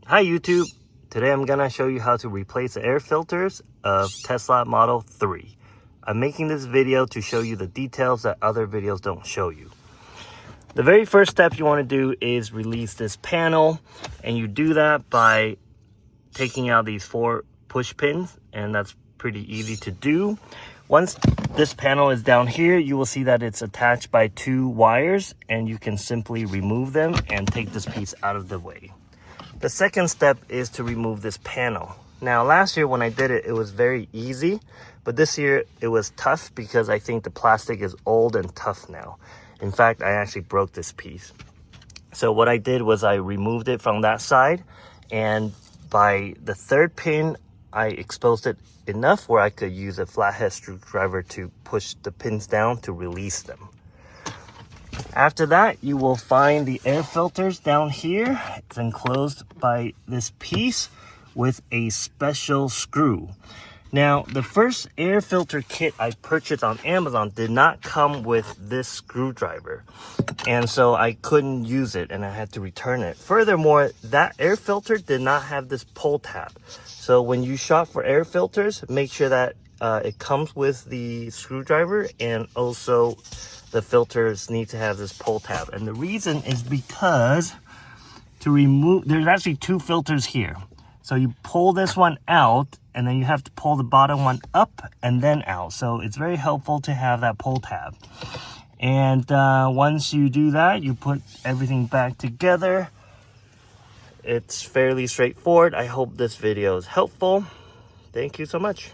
Hi YouTube! Today I'm gonna show you how to replace the air filters of Tesla Model 3. I'm making this video to show you the details that other videos don't show you. The very first step you want to do is release this panel, and you do that by taking out these 4 push pins, and that's pretty easy to do. Once this panel is down here, you will see that it's attached by 2 wires, and you can simply remove them and take this piece out of the way. The second step is to remove this panel. Now, last year when I did it, it was very easy, but this year it was tough because I think the plastic is old and tough now. In fact, I actually broke this piece. So what I did was I removed it from that side, and by the 3rd pin, I exposed it enough where I could use a flathead screwdriver to push the pins down to release them. After that, you will find the air filters down here. It's enclosed by this piece with a special screw. Now, the first air filter kit I purchased on Amazon did not come with this screwdriver, and so I couldn't use it and I had to return it. Furthermore, that air filter did not have this pull tab. So when you shop for air filters, make sure that it comes with the screwdriver, and also the filters need to have this pull tab. And the reason is because to remove, there's actually 2 filters here. So you pull this one out, and then you have to pull the bottom one up and then out. So it's very helpful to have that pull tab. And once you do that, you put everything back together. It's fairly straightforward. I hope this video is helpful. Thank you so much.